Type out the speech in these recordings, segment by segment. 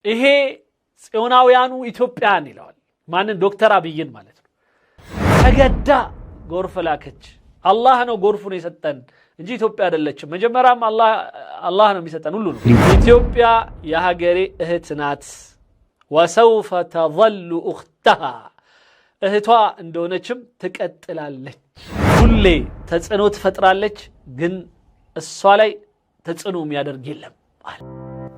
ይሄ ጽዮናውያኑ ኢትዮጵያን ይለዋል ማንን ዶክተር አብይን ማለት ነው ተገዳ ጎርፍ ላከች አላህ ነው ጎርፉን የሰጠን እንጂ ኢትዮጵያ አይደለችም መጀመሪያም አላህ ነው የሚሰጠን ሁሉ ነው ኢትዮጵያ የሀገሬ እህት ናት وسوف تظل اختها እህቷ እንደሆነችም ትቀጥላለች ሁሌ ተጽዕኖ ትፈጥራለች ግን እሷ ላይ ተጽዕኖ የሚያደርግ የለም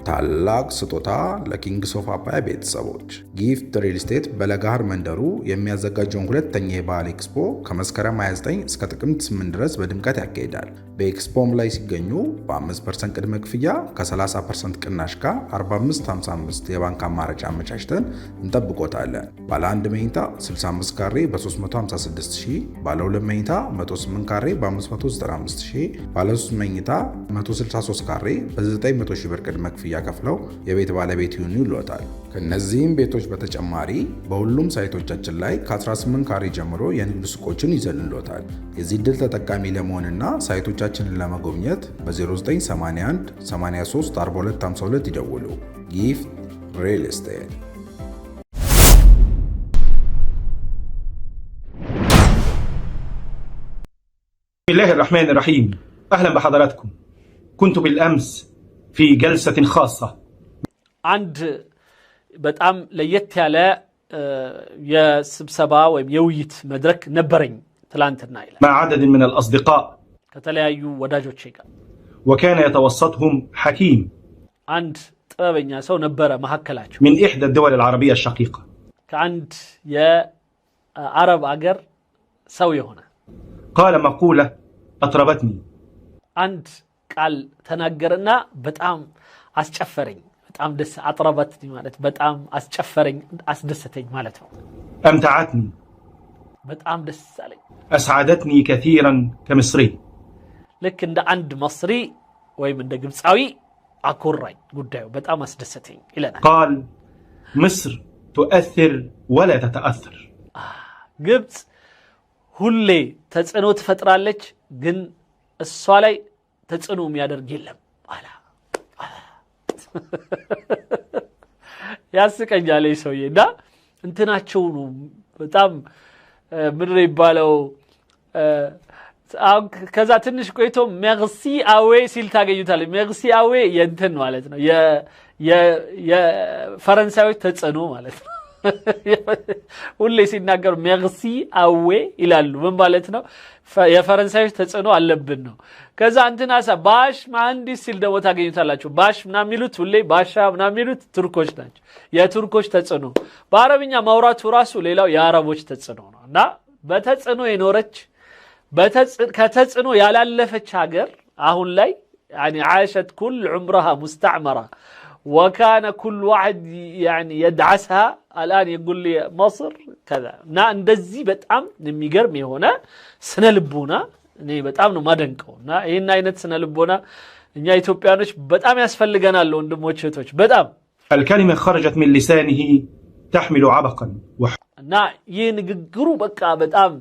ታላቅ ስጦታ ለኪንግስ ኦፍ አባያ ቤተሰቦች ጊፍት ሪል ስቴት በለጋሃር መንደሩ የሚያዘጋጀውን ሁለተኛ የበዓል ኤክስፖ ከመስከረም 29 እስከ ጥቅምት 8 ድረስ በድምቀት ያካሂዳል። በኤክስፖም ላይ ሲገኙ በ5% ቅድመ ክፍያ ከ30% ቅናሽ ጋር 4555 የባንክ አማራጭ አመቻችተን እንጠብቆታለን። ባለ 1 መኝታ 65 ካሬ በ356000፣ ባለ 2 መኝታ 108 ካሬ በ595000፣ ባለ 3 መኝታ 163 ካሬ በ900000 ብር ቅድመ ክፍያ ከፍለው የቤት ባለቤት ይሁኑ ይሏታል። ከነዚህም ቤቶች በተጨማሪ በሁሉም ሳይቶቻችን ላይ ከ18 ካሬ ጀምሮ የንግድ ሱቆችን ይዘንሎታል። የዚህ ድል ተጠቃሚ ለመሆንና ሳይቶቻችንን ለመጎብኘት በ0981 83 42 52 ይደውሉ። ጊፍት ሪል ስቴት። بسم الله الرحمن الرحيم. أهلا بحضراتكم. كنت بالأمس في جلسة خاصة. عند በጣም ለየት ያለ የስብሰባ ወይም የውይይት መድረክ ነበረኝ ትላንትና ይላል مع عدد من الأصدقاء ከተለያዩ ወዳጆቼ ጋር وكان يتوسطهم حكيم አንድ ጥበበኛ ሰው ነበረ መሐከላቸው من إحدى الدول العربية الشقيقة ከአንድ የአረብ አገር ሰው የሆነ قال مقولة أطربتني አንድ ቃል ተናገረና በጣም አስጨፈረኝ በጣም ደስ አጥረበትኝ ማለት በጣም አስጨፈረኝ አስደሰተኝ ማለት ነው أمتعتني በጣም ደስ አለኝ أسعدتني كثيرا كمصري ልክ እንደ አንድ መصري ወይም እንደ ግብፃዊ አኮራኝ ጉዳዩ በጣም አስደሰተኝ ይለናል قال مصر تؤثر ولا تتأثر ግብፅ ሁሌ ተጽዕኖ ትፈጥራለች ግን እሷ ላይ ተጽዕኖ የሚያደርግ የለም አላ ያስቀኛል ሰውዬና እንትናቸው ነው በጣም ምድር ይባለው ከዛ ትንሽ ቆይቶ ሜርሲ አዌ ሲል ታገኙታል ሜርሲ አዌ የእንትን ማለት ነው የፈረንሳዮች ተጽዕኖ ማለት ነው ሁሌ ሲናገሩ ሜርሲ አዌ ይላሉ ምን ማለት ነው የፈረንሳዮች ተጽዕኖ አለብን ነው ከዛ እንትናሳ ባሽ መሐንዲስ ሲል ደግሞ ታገኙታላችሁ ባሽ ምናምን የሚሉት ሁሌ ባሻ ምናምን የሚሉት ቱርኮች ናቸው የቱርኮች ተጽዕኖ በአረብኛ ማውራቱ ራሱ ሌላው የአረቦች ተጽዕኖ ነውና በተጽዕኖ የኖረች ከተጽዕኖ ያላለፈች ሀገር አሁን ላይ يعني عاشت كل عمرها مستعمرة وكان كل واحد يعني يدعسها الآن يقول لي مصر كذا نا እንደዚህ በጣም የሚገርም የሆነ ስነ ልቦና እኔ በጣም ነው ማደንቀውና ይሄን አይነት ስነ ልቦና እኛ ኢትዮጵያኖች በጣም ያስፈልገናል ወንድሞች እህቶች በጣም الكلمة خرجت من لسانه تحمل عبقا እና ይህ ንግግሩ በቃ በጣም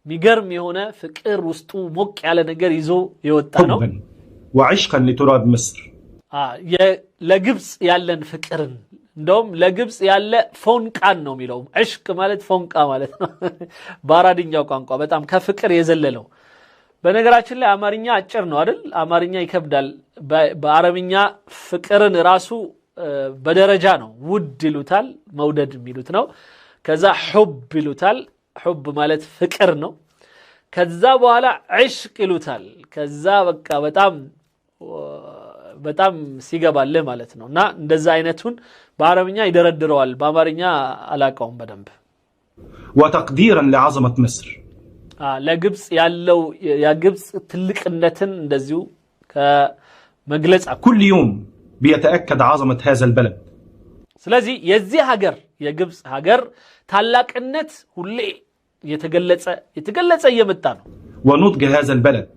የሚገርም የሆነ ፍቅር ውስጡ ሞቅ ያለ ነገር ይዞ የወጣ ነው وعشقا لتراب مصر ለግብጽ ያለን ፍቅርን እንደውም ለግብጽ ያለ ፎንቃን ነው የሚለው عشق ማለት ፎንቃ ማለት ነው በአራድኛው ቋንቋ በጣም ከፍቅር የዘለለው በነገራችን ላይ አማርኛ አጭር ነው አይደል አማርኛ ይከብዳል በአረብኛ ፍቅርን ራሱ በደረጃ ነው ውድ ይሉታል መውደድ የሚሉት ነው ከዛ ሑብ ይሉታል ሑብ ማለት ፍቅር ነው ከዛ በኋላ عشق ይሉታል ከዛ በቃ በጣም ሲገባልህ ማለት ነውና እንደዛ አይነቱን በአረብኛ ይደረድረዋል በአማርኛ አላቀውም በደንብ وتقديرا لعظمة مصر ለግብጽ ያለው የግብጽ ትልቅነትን እንደዚሁ ከመግለጽ كل يوم بيتأكد عظمة هذا البلد ስለዚህ የዚህ ሀገር የግብጽ ሀገር ታላቅነት ሁሌ የተገለጸ እየመጣ ነው ونضج هذا البلد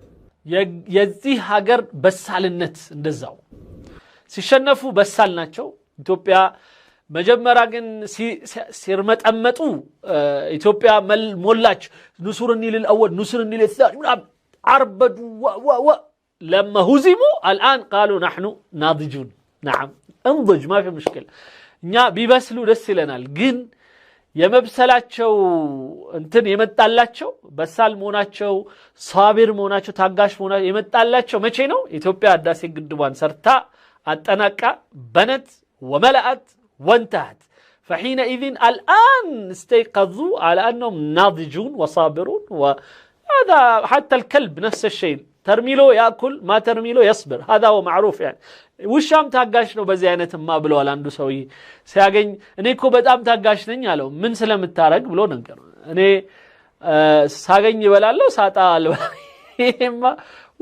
የዚህ ሀገር በሳልነት እንደዛው ሲሸነፉ በሳል ናቸው ኢትዮጵያ መጀመሪያ ግን ሲርመጠመጡ ኢትዮጵያ ሞላች ንሱርኒ للأول نصرني للثاني عربدوا لما هزموا الآن قالوا نحن ناضجون نعم انضج ما في مشكلة እኛ ቢበስሉ ደስ ይለናል ግን የመብሰላቸው እንትን የመጣላቸው በሳል መሆናቸው ሳቢር መሆናቸው ታጋሽ መሆናቸው የመጣላቸው መቼ ነው ኢትዮጵያ ህዳሴ ግድቧን ሰርታ አጠናቃ በነት ወመለአት ወንተሃት فحينئذ الآن استيقظوا على أنهم ناضجون وصابرون وهذا حتى الكلب نفس الشيء ترميله يأكل ما ترميله يصبر هذا هو معروف يعني وشام تاقاش نو بزيانة ما بلو لاندو سوي سياقين اني كو بدام تاقاش نيالو من سلم التارق بلو ننكر اني ساقين يبلالو ساتا البا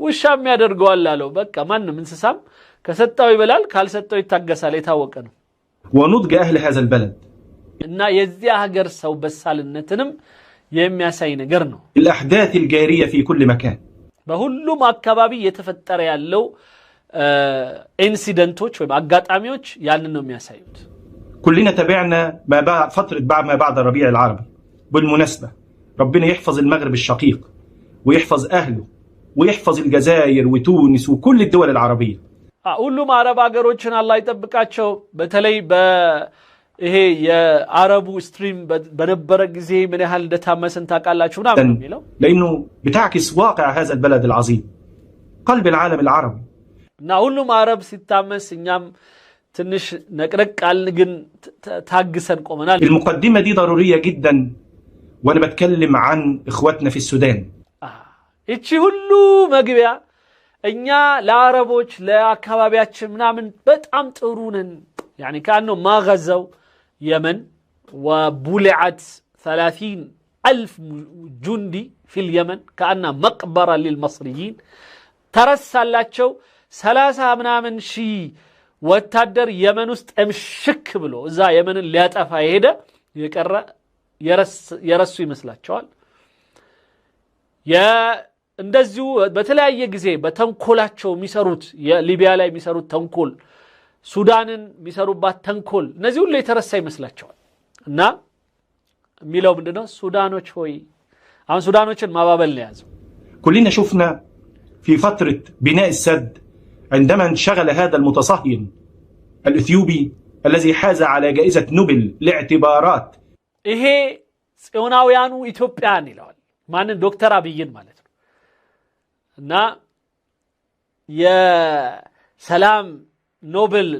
وشام يادر قوال لالو بكا من من سسام كستاو يبلال كال ستاو يتاقس عليه تاوكنو ونضج أهل هذا البلد إن يزيها قرصة وبسال النتنم يمي سين قرنو الأحداث الجارية في كل مكان بهلو ما كبابي يتفتر يالو انسيدنتوش ومعقات عميوش يالنهم ياسايوت كلنا تابعنا ما بعد فترة بعد ما بعد الربيع العربي بالمناسبة ربنا يحفظ المغرب الشقيق ويحفظ أهله ويحفظ الجزائر وتونس وكل الدول العربية ሁሉም አረብ ሀገሮችን አላህ ይጠብቃቸው በተለይ ይሄ የአረቡ ስትሪም በነበረ ጊዜ ምን ያህል እንደታመሰን ታውቃላችሁ ነው የሚለው لانه بتعكس واقع هذا البلد العظيم قلب العالم العربي እና ሁሉም አረብ ሲታመስ እኛም ትንሽ ነቅረቅ አልን ግን ታግሰን ቆመናል المقدمة دي ضرورية جدا وانا بتكلم عن اخواتنا في السودان እቺ ሁሉ መግቢያ እኛ ለአረቦች ለአካባቢያችን ምናምን በጣም ጥሩ ነን يعني كانه ما غزوا يمن وبلعت 30,000 جندي في اليمن كأنها مقبرة للمصريين ترسلاቸው 30 ምናምን ሺህ ወታደር የመን ውስጥ እምሽክ ብሎ እዛ የመንን ሊያጠፋ ሄደ የቀረ የረሱ ይመስላቸዋል እንደዚሁ በተለያየ ጊዜ በተንኮላቸው የሚሰሩት የሊቢያ ላይ የሚሰሩት ተንኮል ሱዳንን የሚሰሩባት ተንኮል እነዚህ ሁሉ የተረሳ ይመስላቸዋል እና የሚለው ምንድነው ሱዳኖች ሆይ አሁን ሱዳኖችን ማባበል ነው ያዘው كلنا شفنا في فترة بناء السد عندما انشغل هذا المتصهين الإثيوبي الذي حاز على جائزة نوبل لاعتبارات ይሄ ጽዮናውያኑ ኢትዮጵያን ይላል ማንን ዶክተር አብይን ማለት ነው እና የሰላም ኖቤል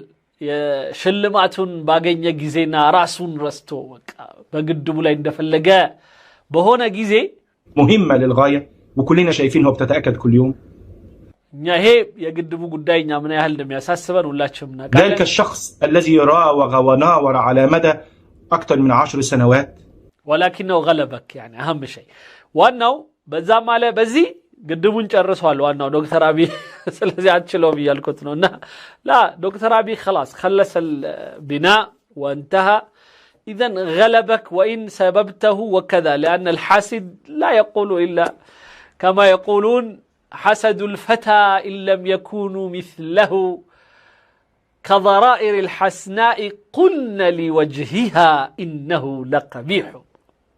የሽልማቱን ባገኘ ጊዜና ራሱን ረስቶ በቃ በግድቡ ላይ እንደፈለገ በሆነ ጊዜ مهمة للغاية وكلنا شايفينها وبتتأكد كل يوم እኛ ይሄ የግድቡ ጉዳይኛ ምን ያህል እንደሚያሳስበን ሁላችንም እናውቃለን ذلك الشخص الذي راوغ وناور على مدى أكثر من 10 سنوات ولكنه غلبك يعني أهم شيء ዋናው በዛም አለ በዚህ ግድቡን ጨርሷል ዋናው ዶክተር አብይ ስለዚህ አትችለውም ይያልኩት ነውና لا دكتور أبي خلاص خلص البناء وانتهى إذا غلبك وإن سببته وكذا لأن الحاسد لا يقول إلا كما يقولون حسد الفتى إن لم يكونوا مثله كضرائر الحسناء قلنا لوجهها إنه لقبيح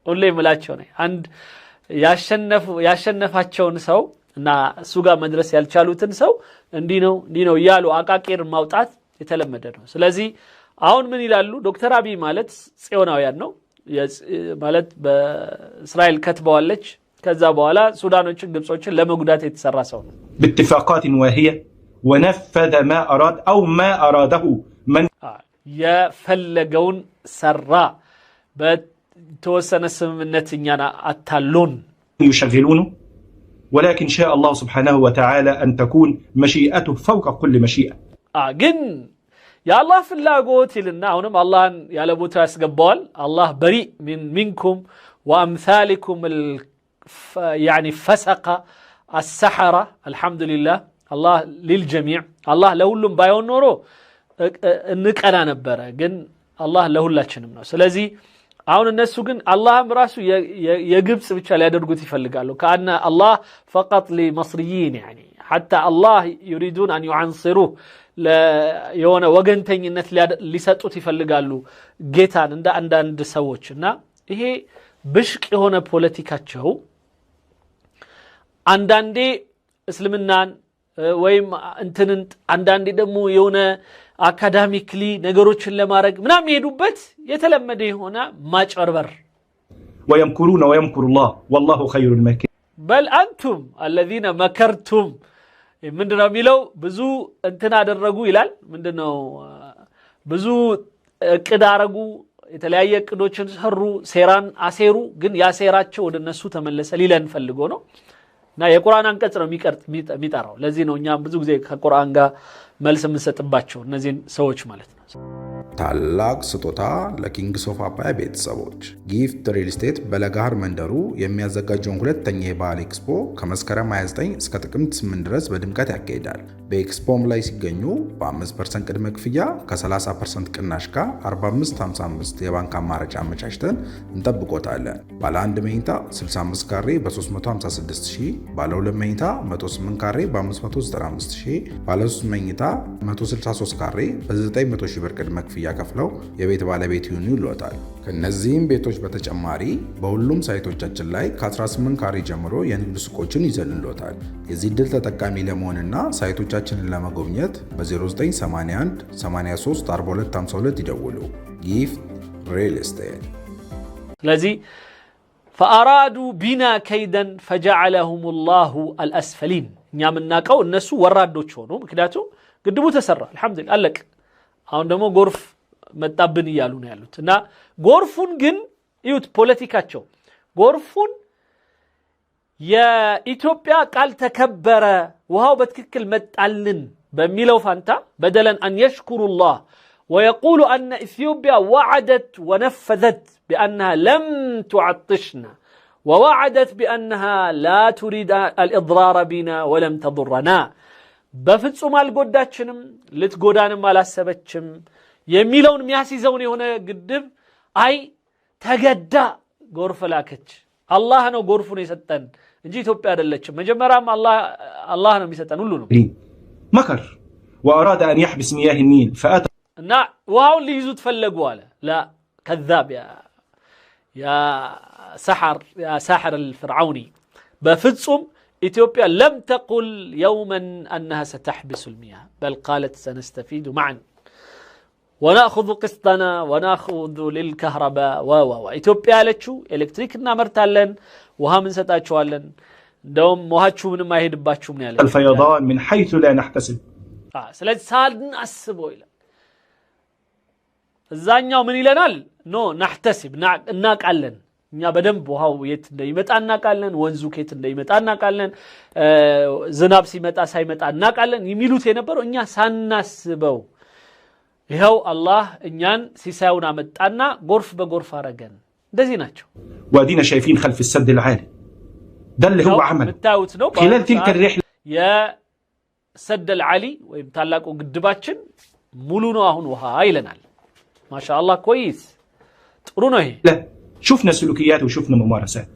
قل لي ملاچوني عند ያሸነፋቸውን ሰው እና እሱ ጋር መድረስ ያልቻሉትን ሰው እንዲህ ነው ያሉ አቃቂር ማውጣት የተለመደ ነው ስለዚህ አሁን ምን ይላሉ ዶክተር አብይ ማለት ጽዮናውያን ነው ማለት በእስራኤል ከተባለች ከዛ በኋላ ሱዳኖችን ግብጾችን ለመጉዳት የተሰራ ሰው ነው باتفاقات واهية ونفذ ما أراد أو ما أراده من የፈለገውን ሰራ توسن السمنة نيانا التالون يشغلونه ولكن شاء الله سبحانه وتعالى أن تكون مشيئته فوق كل مشيئة جن يا الله في الله قوتي لنا ونم الله يا لبوت يسقبال الله بريء منكم وأمثالكم يعني فسق السحرة الحمد لله الله للجميع الله لولم بايون نورو انك انا نبرا جن الله لهلا شنم سلازي አሁን እነሱ ግን አላህም ራሱ የግብጽ ብቻ ሊያደርጉት ይፈልጋሉ ካና አላህ فقط لمصريين يعني حتى الله يريدون ان يعنصروه የሆነ ወገንተኝነት ሊሰጡት ይፈልጋሉ ጌታን እንደ አንዳንድ ሰዎችና ይሄ ብሽቅ የሆነ ፖለቲካቸው አንዳንዴ እስልምናን ወይም እንትንን አንዳንዴ ደግሞ የሆነ አካዳሚክሊ ነገሮችን ለማድረግ ምናምን ይሄዱበት የተለመደ የሆነ ማጭበርበር ويمكرون ويمكر الله والله خير الماكرين بل أنتم الذين مكرتم ምንድነው የሚለው ብዙ እንትና አደረጉ ይላል ምንድነው ብዙ እቅድ አረጉ የተለያየ እቅዶችን ሰሩ ሴራን አሴሩ ግን ያሴራቸው ወደነሱ ተመለሰ ሊለን ፈልጎ ነው እና የቁርአን አንቀጽ ነው የሚጠራው ለዚህ ነው እኛም ብዙ ጊዜ ከቁርአን ጋር መልስ የምንሰጥባቸው እነዚህን ሰዎች ማለት ነው ታላቅ ስጦታ ለኪንግስ ኦፍ አባያ ቤተሰቦች ጊፍት ሪል ስቴት በለጋሃር መንደሩ የሚያዘጋጀውን ሁለተኛ የበዓል ኤክስፖ ከመስከረም 29 እስከ ጥቅምት 8 ድረስ በድምቀት ያካሂዳል። በኤክስፖም ላይ ሲገኙ በ5% ቅድመ ክፍያ ከ30% ቅናሽ ጋር 4555 የባንክ አማራጭ አመቻችተን እንጠብቆታለን። ባለ 1 መኝታ 65 ካሬ በ356000፣ ባለ 2 መኝታ 108 ካሬ በ595000፣ ባለ 3 መኝታ 163 ካሬ በ900000 ብር ቅድመ ክፍያ ከፍለው የቤት ባለቤት ይሁኑ ይሏታል። ከነዚህም ቤቶች በተጨማሪ በሁሉም ሳይቶቻችን ላይ ከ18 ካሬ ጀምሮ የንግድ ሱቆችን ይዘንሎታል። የዚህ ድል ተጠቃሚ ለመሆንና ሳይቶቻችንን ለመጎብኘት በ0981 83 4252 ይደውሉ። ጊፍት ሪል ስቴት። ስለዚህ فأرادوا بنا كيدا فجعلهم الله الأسفلين እኛ የምናውቀው እነሱ ወራዶች ሆኑ ምክንያቱም ግድቡ ተሰራ አልহামዱሊላህ አለቀ አሁን ደግሞ ጎርፍ መጣብን ይያሉ ነው ያሉት እና ጎርፉን ግን ይሁት ፖለቲካቸው ጎርፉን የኢትዮጵያ ቃል ተከበረ ውሃው በትክክል መጣልን በሚለው ፋንታ بدلا ان يشكروا الله ويقولوا ان اثيوبيا وعدت ونفذت بانها لم تعطشنا ووعدت بانها لا تريد الاضرار بنا ولم تضرنا በፍጹም አልጎዳችንም ልትጎዳንም አላሰበችም የሚለውን የሚያስይዘውን የሆነ ግድብ አይ ተገዳ ጎርፍ ላከች አላህ ነው ጎርፉን የሰጠን እንጂ ኢትዮጵያ አይደለችም መጀመሪያም አላህ ነው የሚሰጠን ሁሉ ነው مكر واراد ان يحبس مياه النيل فاتى እና ውሃውን ሊይዙት ፈለጉ አለ لا كذاب يا ساحر الفرعوني بفصم إثيوبيا لم تقل يوما أنها ستحبس المياه بل قالت سنستفيد معا ونأخذ قسطنا ونأخذ للكهرباء إثيوبيا لتشو إلكتريكنا مرتالن وها من ستاتشوالن دوم وهاتشو من ما يهدباتشو من يالن الفيضان من حيث لا نحتسب سلاد سالدن أسبو إلا الزانيو من إلانال نو نحتسب ناك علن እኛ በደንብ ውሃው የት እንደሚመጣ እናቃለን ወንዙ ከየት እንደሚመጣ እናቃለን ዝናብ ሲመጣ ሳይመጣ እናቃለን የሚሉት የነበረው እኛ ሳናስበው ይሄው አላህ እኛን ሲሳዩን አመጣና ጎርፍ በጎርፍ አረገን እንደዚህ ናቸው وادينا شايفين خلف السد العالي ده اللي هو عمل خلال تلك الرحله يا سد العالي ወይም ታላቁ ግድባችን ሙሉ ነው አሁን ውሃ ይለናል ማሻአላህ ኮይስ ጥሩ ነው ይሄ شفنا سلوكيات وشفنا ممارسات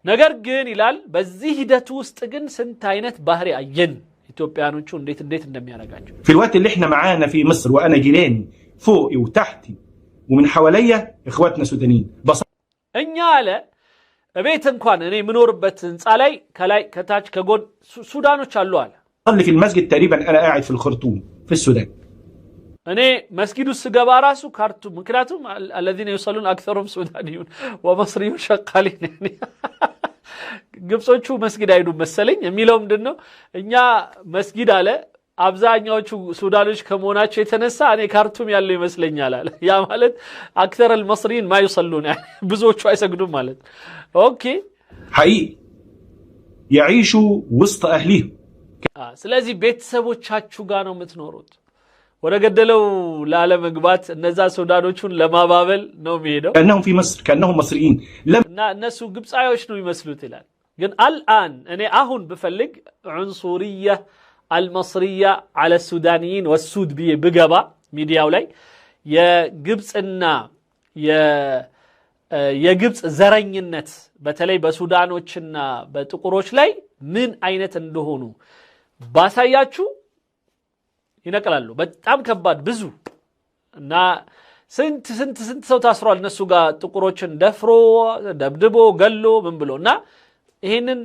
ነገር ግን ይላል በዚህ ሂደት ውስጥ ግን ስንት አይነት ባህሪ አየን ኢትዮጵያኖቹ እንዴት እንደሚያረጋቸው في الوقت اللي احنا معانا في مصر وانا جيراني فوقي وتحتي ومن حواليا اخواتنا سودانيين እኛ አለ በቤት እንኳን እኔ ምኖርበት ህንጻ ላይ ከላይ ከታች ከጎን ሱዳኖች አሉ አለ صلي في المسجد تقريبا انا قاعد في الخرطوم في السودان እኔ መስጊዱ ስገባ ራሱ ካርቱም ምክንያቱም الذين يصلون اكثرهم سودانيون ومصريون شغالين ግብጾቹ መስጊድ አይዱም መሰለኝ የሚለው ምንድነው እኛ መስጊድ አለ አብዛኛዎቹ ሱዳኖች ከመሆናቸው የተነሳ እኔ ካርቱም ያለው ይመስለኛል አለ ያ ማለት اكثر المصريين ما يصلون يعني ብዙዎቹ አይሰግዱም ማለት ኦኬ حقيقي يعيشوا وسط اهلهم ስለዚህ ቤተሰቦቻችሁ ጋር ነው የምትኖሩት ወደ ገደለው ላለ መግባት እነዛ ሱዳኖቹን ለማባበል ነው የሚሄደው كانهم في مصر كانهم مصريين እና እነሱ ግብጻዮች ነው ይመስሉት ይላል ግን الان እኔ አሁን بፈልግ عنصريه المصريه على السودانيين والسود بيغبا ሚዲያው ላይ የግብጽና የግብጽ ዘረኝነት በተለይ በሱዳኖችና በጥቁሮች ላይ ምን አይነት እንደሆኑ ባሳያችሁ ይነቀላሉ በጣም ከባድ ብዙ እና ስንት ሰው ታስሯል እነሱ ጋር ጥቁሮችን ደፍሮ ደብድቦ ገሎ ምን ብሎና ይሄንን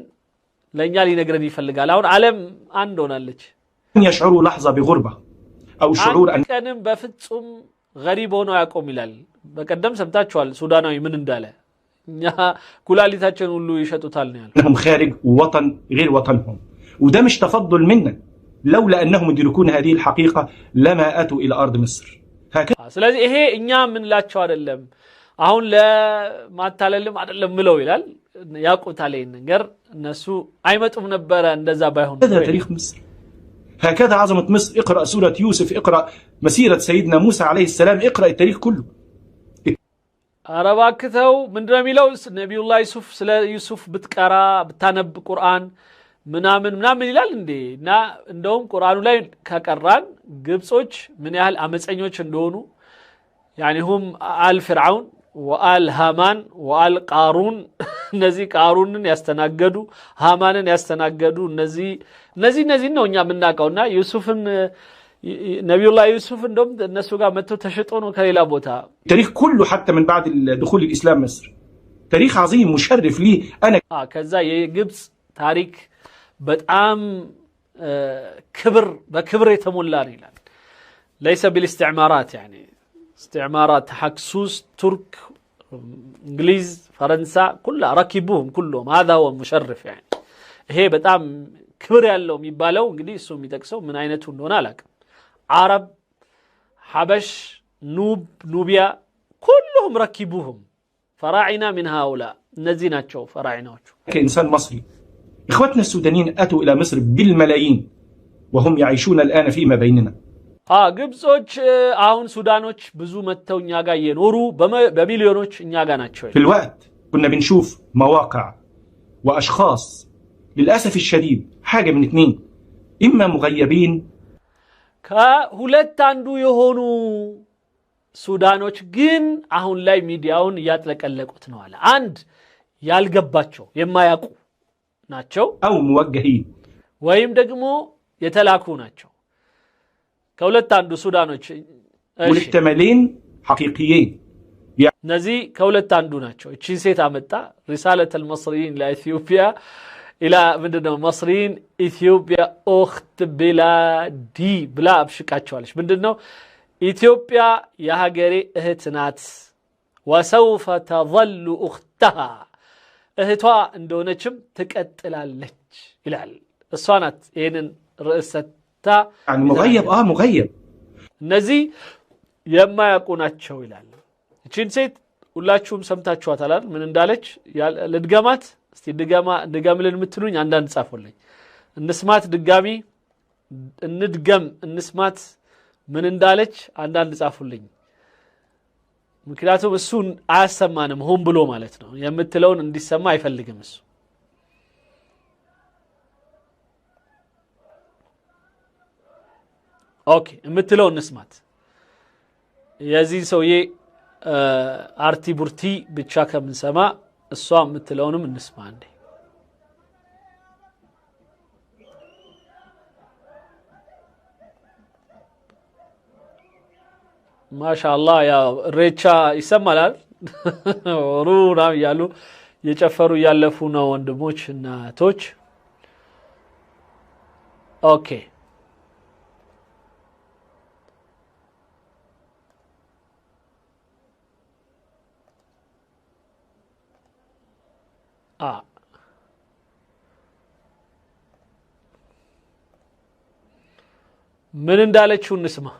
ለኛ ሊነግረን ይፈልጋል አሁን ዓለም አንድ ሆናለች يشعروا لحظه بغربه أو شعور أن كانم بفتصم غريب هنا يقوم ይላል በቀደም ሰምታችኋል ሱዳናዊ ምን እንዳለ እኛ ኩላሊታችን ሁሉ ይሸጡታል ነው ያለው انهم خارج وطن غير وطنهم وده مش تفضل منا لولا انهم يدركون هذه الحقيقة لما اتوا الى ارض مصر ስለዚህ ይሄ እኛ ምን ላቸው አይደለም አሁን ለማታለልም አይደለም ምለው ይላል ያቆታል ይሄን ነገር እነሱ አይመጡም ነበር እንደዛ ባይሆን هذا تاريخ مصر هكذا عظمة مصر اقرأ سورة يوسف اقرأ مسيرة سيدنا موسى عليه السلام اقرأ التاريخ كله አረባክተው ምንድነው የሚለው ነብዩላህ ዩሱፍ ስለ ዩሱፍ ብትቀራ ብታነብ ቁርአን ምናምን ይላል እንዴና እንደውም ቁርአኑ ላይ ከቀራን ግብጾች ምን ያህል አመፀኞች እንደሆኑ يعني هم آل فرعون وآل هامان وآل قارون እነዚህ ቃሩንን ያስተናገዱ ሃማንን ያስተናገዱ እነዚህ ነው እኛ የምናውቀውና ዩሱፍን ነብዩላህ ዩሱፍ እንደውም እነሱ ጋር መጥቶ ተሽጦ ነው ከሌላ ቦታ التاريخ كله حتى من بعد دخول الإسلام مصر تاريخ عظيم مشرف لي أنا ከዛ የግብጽ ታሪክ በጣም በክብር የተሞላ ነው ይላል ليس بالاستعمارات يعني استعمارات حكسوس ترك انجليز فرنسا كلها ركبوهم كلهم هذا هو مشرف يعني هي በጣም ክብር ያለው የሚባለው እንግዲህ እሱ የሚጠቅሰው ምን አይነቱ እንደሆነ አላውቅም عرب حبش نوبيا كلهم ركبوهم فراعنة من هؤلاء እነዚህ ናቸው ፈራዒናዎቹ كإنسان مصري إخوتنا السودانيين أتوا إلى مصر بالملايين وهم يعيشون الآن فيما بيننا ግብጾች አሁን ሱዳኖች ብዙ መተው እኛ ጋር እየኖሩ በሚሊዮኖች እኛ ጋር ናቸው في الوقت كنا بنشوف مواقع وأشخاص للأسف الشديد حاجة من اثنين إما مغيبين ከሁለት አንዱ የሆኑ ሱዳኖች ግን አሁን ላይ ሚዲያውን ያጥለቀለቁት ነው አለ አንድ ያልገባቸው የማያውቁ ናቸው أو موجهين ወይም ደግሞ የተላኩ ናቸው ከሁለት አንዱ ሱዳኖች والاحتمالين حقيقيين እነዚህ ከሁለት አንዱ ናቸው እቺ ሴት አመጣ رسالة المصريين لإثيوبيا إلى ምንድነው مصريين إثيوبيا أخت بلادي بلا አብሽቃቸዋለች ምንድነው ኢትዮጵያ የሀገሬ እህት ናት وسوف تظل أختها እህቷ እንደሆነችም ትቀጥላለች ይላል እሷ ናት ይሄንን ርዕሰታ يعني مغيب እነዚህ የማያውቁ ናቸው ይላል እቺን ሴት ሁላችሁም ሰምታችኋታል ምን እንዳለች ለድጋማት እስቲ ድጋምልን የምትሉኝ አንዳንድ ጻፉልኝ እንስማት ድጋሚ እንስማት ምን እንዳለች አንዳንድ ጻፉልኝ ምክንያቱም እሱን አያሰማንም ሆን ብሎ ማለት ነው የምትለውን እንዲሰማ አይፈልግም እሱ ኦኬ የምትለውን እንስማት የዚህ ሰውዬ አርቲ ቡርቲ ብቻ ከምንሰማ እሷ የምትለውንም እንስማ እንዴ ማሻአላህ ያ ሬቻ ይሰማላል ሩና ያሉ የጨፈሩ ያለፉ ነው ወንድሞች እና እህቶች ኦኬ من اندالتشو نسمة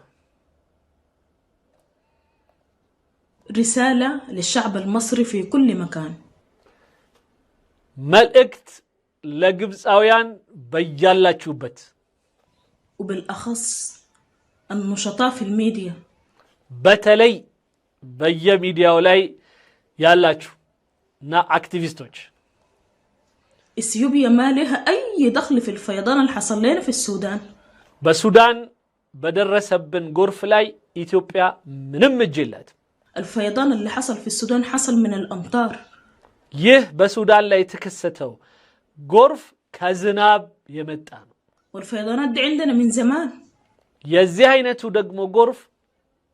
رسالة للشعب المصري في كل مكان ملئكت لقبس أويان بيالا تشوبت وبالأخص النشطاء في الميديا بتلي بيا ميديا ولاي يالا تشو نا اكتيفيستوش إثيوبيا ما لها أي دخل في الفيضان اللي حصل لنا في السودان بسودان بدرسبن غرف لاي إثيوبيا منم الجلات الفيضان اللي حصل في السودان حصل من الأمطار بسودان لا يتكستو غرف كزناب يمتان والفيضانات دي عندنا من زمان يزي عينتو دقمو غرف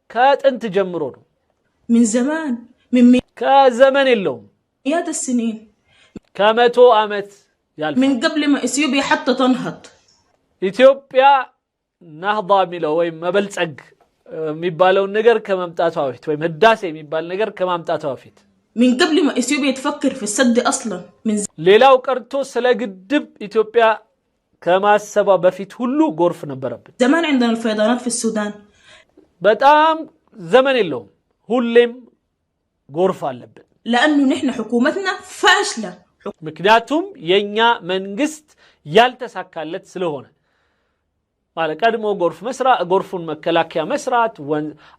كات انت جمرونه من زمان من كزمن اللوم مئات السنين كمتو أمت من قبل ما إثيوبيا حتى تنهض إثيوبيا ናህዳ ሚለው ወይም መበልጸግ የሚባለው ነገር ከመምጣቷ በፊት ወይም ህዳሴ የሚባል ነገር ከመምጣቷ በፊት من قبل ما اثيوبيا تفكر في السد اصلا من ሌላው ቀርቶ ስለ ግድብ ኢትዮጵያ ከማሰባ በፊት ሁሉ ጎርፍ ነበረበት زمان عندنا الفيضانات في السودان በጣም ዘመን የለውም ሁሌም ጎርፍ አለበት لانه نحن حكومتنا فاشله ምክንያቱም የኛ መንግስት ያልተሳካለት ስለሆነ ማለት ቀድሞ ጎርፉን መከላከያ መስራት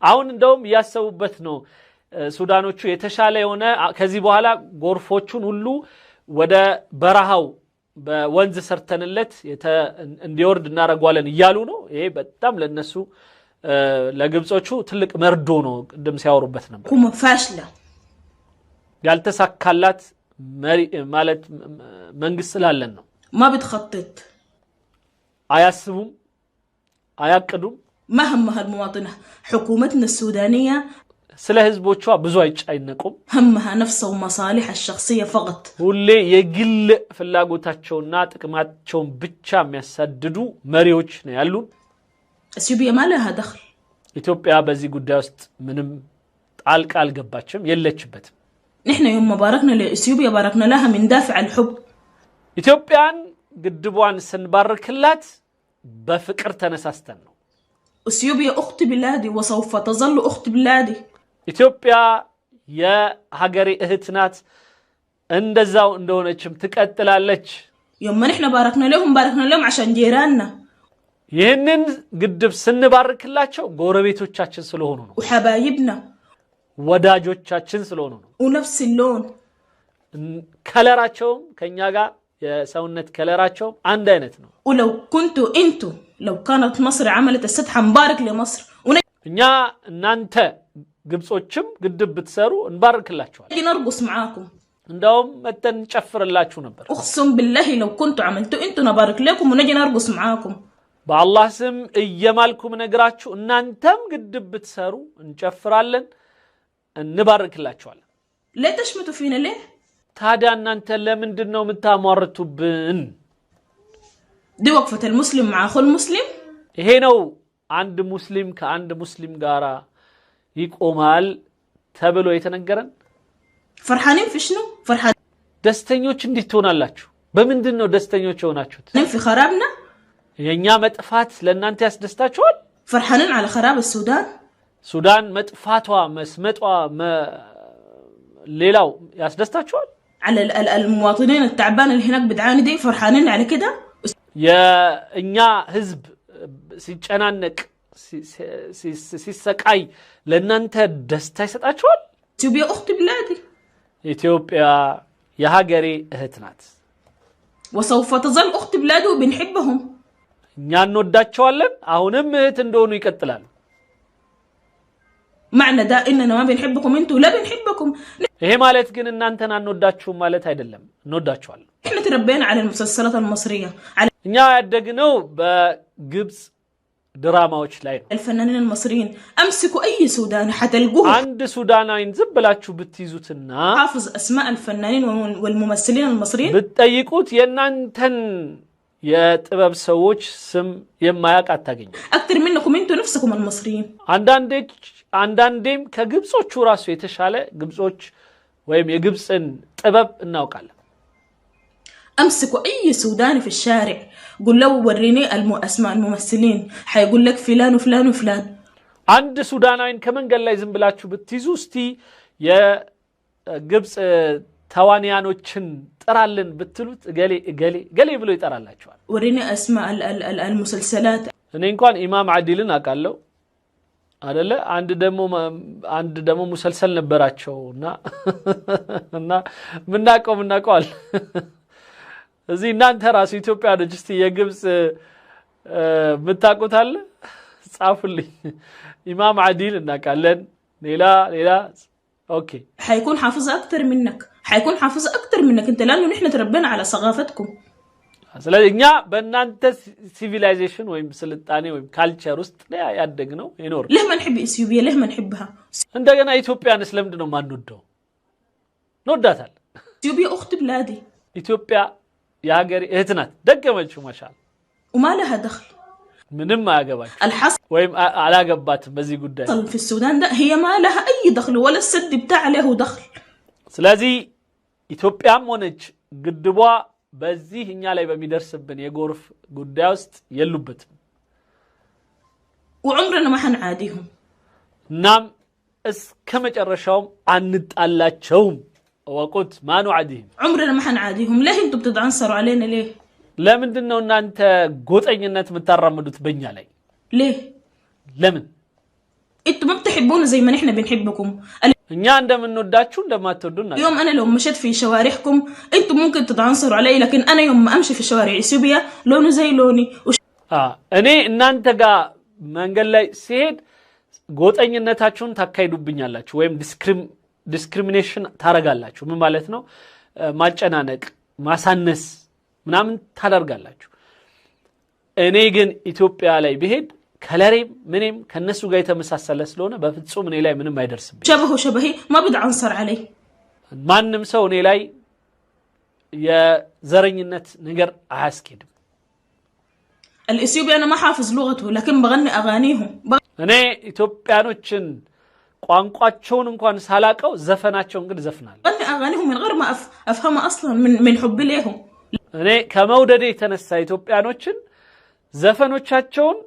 አሁን እንደውም ያሰቡበት ነው ሱዳኖቹ የተሻለ የሆነ ከዚህ በኋላ ጎርፎቹን ሁሉ ወደ በረሃው በወንዝ ሰርተንለት እንዲወርድ እናረጋለን ይያሉ ነው ይሄ በጣም ለነሱ ለግብጾቹ ትልቅ መርዶ ነው ቅድም ሲያወሩበት ነበር حكومه فاشله ያልተሳካላት ማለት መንግስት ስላለን ነው ما بتخطط አያስቡም አያቅዱም ما همها المواطنه حكومتنا السودانيه ስለ ህዝቦቿ ብዙ አይጫይነቁም همها نفسها ومصالحها الشخصيه فقط ሁሌ የግል ፍላጎታቸውና ጥቅማቸውን ብቻ የሚያሳድዱ መሪዎች ነው ያሉን اثيوبيا ما لها دخل ኢትዮጵያ በዚህ ጉዳይ ውስጥ ምንም ጣልቃ አልገባችም የለችበትም نحن يوم ما باركنا لاثيوبيا باركنا لها من دافع الحب ኢትዮጵያን ግድቧን ስንባርክላት በፍቅር ተነሳስተን ነው اثيوبيا اخت بلادي وسوف تظل اخت بلادي ኢትዮጵያ የሀገሬ እህት ናት እንደዛው እንደሆነችም ትቀጥላለች يوم ما نحن باركنا لهم عشان جيراننا ይህንን ግድብ ስንባርክላቸው ጎረቤቶቻችን ስለሆኑ ነው وحبايبنا ወዳጆቻችን ስለሆኑ ነው ونفس اللون ከለራቸውም ከኛ ጋር የሰውነት ከለራቸው አንድ አይነት ነው ولو كنتوا انتوا لو كانت مصر عملت السد حنبارك لمصر እኛ እናንተ ግብጾችም ግድብ ብትሰሩ እንባርክላችኋል نجي نرقص معاكم እንደውም መተን ጨፍርላችሁ ነበር اقسم بالله لو كنتوا عملتوا انتوا نبارك لكم ونجي نرقص معاكم በአላህ ስም እየማልኩም ነግራችሁ እናንተም ግድብ ብትሰሩ እንጨፍራለን እንባርክላችኋለን ليه تشمتوا فينا ليه ታዲያ እናንተ ለምንድነው የምታሟርቱብን دي وقفة المسلم مع اخو المسلم ይሄ ነው አንድ ሙስሊም ከአንድ ሙስሊም ጋራ ይቆማል ተብሎ የተነገረን فرحانين في شنو فرحانين ደስተኞች እንዴት ትሆናላችሁ በምንድነው ደስተኞች ሆናችሁት في خرابنا የኛ መጥፋት ለእናንተ ያስደስታችኋል فرحانين على خراب السودان ሱዳን መጥፋቷ መስመጧ ሌላው ያስደስታችኋል على المواطنين التعبان اللي هناك بدعاني دي فرحانين على كده የኛ ህዝብ ሲጨናነቅ ሲሰቃይ ለእናንተ ደስታ ይሰጣችኋል اثيوبيا اخت بلادي ኢትዮጵያ የሀገሬ እህት ናት وسوف تظل اخت بلادي وبنحبهم እኛ እንወዳቸዋለን አሁንም እህት እንደሆኑ ይቀጥላሉ معنى ده اننا ما بنحبكم انتوا لا بنحبكم ይሄ ማለት ግን እናንተን አንወዳችሁም ማለት አይደለም እንወዳችኋለን احنا تربينا على المسلسلات المصريه على እኛ ያደግነው በግብጽ ድራማዎች ላይ ነው الفنانين المصريين امسكوا اي سوداني حتلقوه አንድ ሱዳናዊን ዝም ብላችሁ ብትይዙትና حافظ اسماء الفنانين والممثلين المصريين ብትጠይቁት የናንተን የጥበብ ሰዎች ስም የማያውቅ አታገኙ اكثر منكم انتوا نفسكم المصريين አንዳንዴም ከግብጾቹ ራሱ የተሻለ ግብጾች ወይም የግብጽን ጥበብ እናውቃለን امسكوا اي سوداني في الشارع قول له وريني اسماء الممثلين حيقول لك فلان وفلان وفلان አንድ ሱዳናዊን ከመንገድ ላይ ዝም ብላችሁ ብትይዙ እስቲ የግብጽ ተዋንያኖችን ጥራልን ብትሉት ገሌ ብሎ ይጠራላችኋል وريني اسماء المسلسلات እኔ እንኳን ኢማም አዲልን አውቃለሁ አይደለ አንድ ደሞ ሙሰልሰል ነበራቸውና ምናቀው እዚህ እናንተ ራሱ ኢትዮጵያ ልጅ እስቲ የግብጽ ምታቁታል ጻፉልኝ ኢማም አዲል እናቃለን ሌላ اوكي حيكون حافظ اكثر منك انت لانه نحن تربينا على ثقافتكم ስለዚህ እኛ በእናንተ ሲቪላይዜሽን ወይም ስልጣኔ ወይም ካልቸር ውስጥ ያደግነው ይኖር ليه ما نحب اثيوبيا ليه ما نحبها እንደገና ኢትዮጵያንስ ለምንድነው ማንወደው እንወዳታል اثيوبيا اخت بلادي ኢትዮጵያ የሀገሬ እህት ናት ደገመችው ማሻአላ وما لها دخل ምንም አያገባችሁ الحصل ወይም አላገባትም በዚህ ጉዳይ في السودان ده هي ما لها أي دخل ولا السد بتاع له دخل ስለዚህ ኢትዮጵያም ሆነች ግድቧ በዚህ እኛ ላይ በሚደርስብን የጎርፍ ጉዳይ ውስጥ የሉበትም وعمرنا ما حنعاديهم እናም እስከ መጨረሻውም አንጣላቸውም ወቁት ما نعاديهم عمرنا ما حنعاديهم ليه انتوا بتتعنصروا علينا ليه ለምንድነው እናንተ ጎጠኝነት የምታራምዱት በእኛ ላይ ليه ለምን انتوا ما بتحبونا زي ما نحن بنحبكم እኛ እንደምንወዳችሁ እንደማትወዱና اليوم انا لو مشيت في شوارعكم انتوا ممكن تتعنصروا علي لكن انا يوم ما امشي في شوارع اثيوبيا لونه زي لوني እኔ እናንተ ጋር መንገድ ላይ ሲሄድ ጎጠኝነታችሁን ታካይዱብኛላችሁ ወይም ዲስክሪሚኔሽን ታረጋላችሁ ምን ማለት ነው ማጨናነቅ ማሳነስ ምናምን ታደርጋላችሁ እኔ ግን ኢትዮጵያ ላይ ብሄድ ከለሬም ምንም ከነሱ ጋር የተመሳሰለ ስለሆነ በፍጹም እኔ ላይ ምንም አይደርስብኝ شبهي ما بيتعنصر علي ማንም ሰው እኔ ላይ የዘረኝነት ነገር አያስኬድም الاثيوبي انا ما حافظ لغته لكن بغني اغانيهم እኔ ኢትዮጵያኖችን ቋንቋቸውን እንኳን ሳላቀው ዘፈናቸውን ግን ዘፍናለሁ بغني اغانيهم من غير ما افهمها اصلا من حبي لهم እኔ ከመውደዴ የተነሳ ኢትዮጵያኖችን ዘፈኖቻቸውን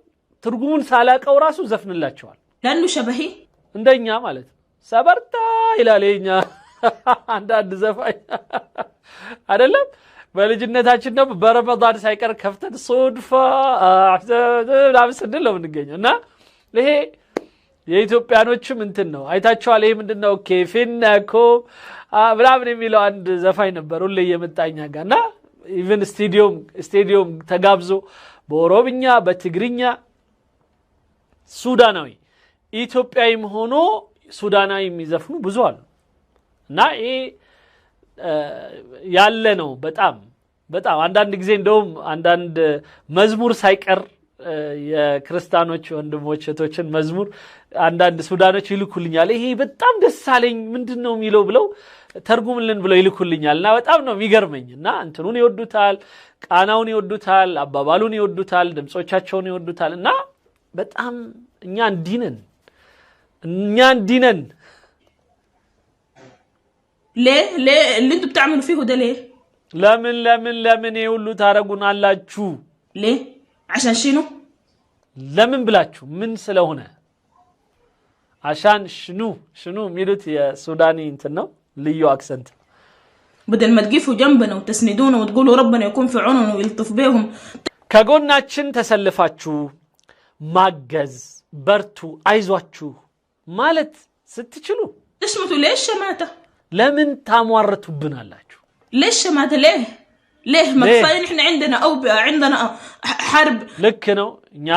ትርጉሙን ሳላቀው ራሱ ዘፍንላቸዋል لانه شبهي እንደኛ ማለት ነው ሰበርታ ይላልኛ አንዳንድ ዘፋኝ አይደለም በልጅነታችን ነው በረመዳን ሳይቀር ከፍተን ሶድፋ አፍሰድል ነው የምንገኘው እና ይሄ የኢትዮጵያኖችም እንትን ነው አይታችኋል ይሄ ምንድነው ኬፊናኮ ብራብን የሚለው አንድ ዘፋኝ ነበር ሁሌ የመጣኛ ጋርና ኢቭን ስቴዲየም ተጋብዞ በኦሮምኛ በትግርኛ ሱዳናዊ ኢትዮጵያዊም ሆኖ ሱዳናዊ የሚዘፍኑ ብዙ አሉ እና ይሄ ያለ ነው በጣም አንዳንድ ጊዜ እንደውም አንዳንድ መዝሙር ሳይቀር የክርስቲያኖች ወንድሞች እህቶችን መዝሙር አንዳንድ ሱዳኖች ይልኩልኛል ይሄ በጣም ደስ አለኝ ምንድነው የሚለው ብለው ተርጉምልን ብለው ይልኩልኛልና በጣም ነው የሚገርመኝና እንትኑን ይወዱታል ቃናውን ይወዱታል አባባሉን ይወዱታል ድምጾቻቸውን ይወዱታል እና በጣም እኛ እንዲነን ليه اللي انتوا بتعملوا فيه ده ليه ለምን ይሁሉ ታረጉናላችሁ ليه عشان شنو ለምን ብላችሁ ምን ስለሆነ عشان شنو ሚሉት የሱዳኒ እንትን ነው ልዩ አክሰንት بدل ما تقفوا جنبنا وتسندونا وتقولوا ربنا يكون في عوننا ويلطف بهم ከጎናችን ተሰልፋችሁ ማገዝ በርቱ አይዟችሁ ማለት ስትችሉ تشمتوا ليش شماته ለምን ታሟርቱብናላችሁ ليش شماته ليه ما كفايه احنا عندنا حرب ልክ ነው እኛ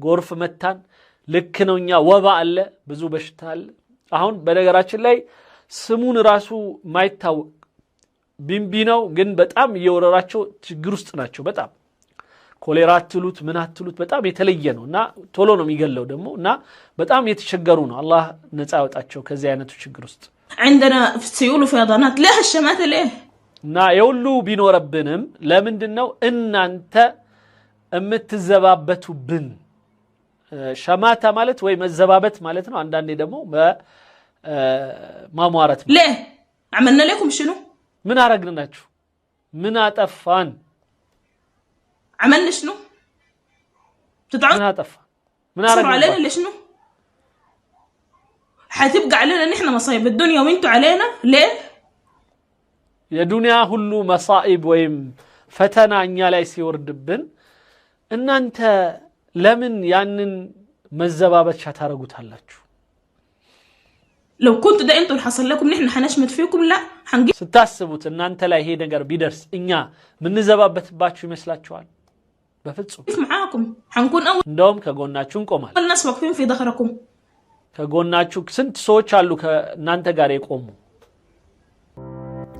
ጎርፍ መታን ልክ ነው እኛ ወባ አለ ብዙ በሽታ አለ አሁን በነገራችን ላይ ስሙን ራሱ ማይታወቅ ቢምቢ ነው ግን በጣም እየወረራቸው ችግር ውስጥ ናቸው በጣም ኮሌራ አትሉት ምን አትሉት በጣም የተለየ ነውና ቶሎ ነው የሚገለው ደሞና በጣም የተቸገሩ ነው አላህ ነፃ ያወጣቸው ከዚህ አይነቱ ችግር ውስጥ عندنا سيول وفيضانات ليه الشماتة ليه እና የሁሉ ቢኖርብንም ለምንድነው እናንተ እምትዘባበቱብን ሸማታ ማለት ወይ መዘባበት ማለት ነው አንዳንዴ ደግሞ በማሟረት ليه عملنا لكم شنو ምን አረግናችሁ ምን አጠፋን عملنا شنو ምን አጠፋን ምን አረግنا علينا ليش شنو حتبقى علينا نحن مصايب الدنيا وانتوا علينا ليه የዱንያ ሁሉ መሳኢብ ወይም ፈተና እኛ ላይ ሲወርድብን እናንተ ለምን ያንን መዘባበቻ ታረጉታላችሁ لو كنت ده انتوا اللي حصل لكم نحن حنشمت فيكم لا حنجي ስታስቡት እናንተ ላይ ይሄ ነገር ቢደርስ እኛ ምን ዘባበትባችሁ ይመስላችኋል በፍጹም معاكم حنكون اول እንደውም ከጎናችሁ እንቆማለን الناس واقفين في ظهركم ከጎናችሁ ስንት ሰዎች አሉ ከእናንተ ጋር የቆሙ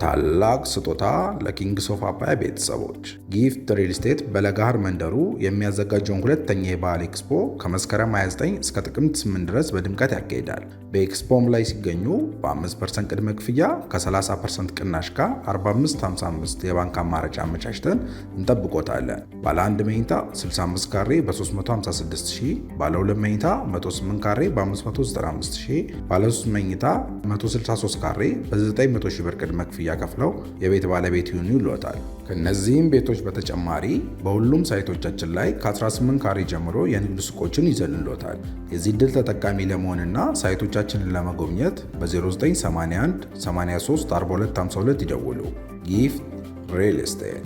ታላቅ ስጦታ ለኪንግስ ኦፍ አባያ ቤተሰቦች ጊፍት ሪል ስቴት በለጋሃር መንደሩ የሚያዘጋጀውን ሁለተኛ የበዓል ኤክስፖ ከመስከረም 29 እስከ ጥቅምት 8 ድረስ በድምቀት ያካሂዳል። በኤክስፖም ላይ ሲገኙ በ5% ቅድመ ክፍያ ከ30% ቅናሽ ጋር 4555 የባንክ አማራጭ አመቻችተን እንጠብቆታለን። ባለ 1 መኝታ 65 ካሬ በ356000፣ ባለ 2 መኝታ 108 ካሬ በ595000፣ ባለ 3 መኝታ 163 ካሬ በ900000 ብር ቅድመ ክፍያ ከፍለው የቤት ባለቤት ይሁኑ ይሏታል። ከነዚህም ቤቶች በተጨማሪ በሁሉም ሳይቶቻችን ላይ ከ18 ካሬ ጀምሮ የንግድ ሱቆችን ይዘንሎታል። የዚህ ዕድል ተጠቃሚ ለመሆንና ሳይቶቻችንን ለመጎብኘት በ0981 83 4252 ይደውሉ። ጊፍት ሪል ስቴት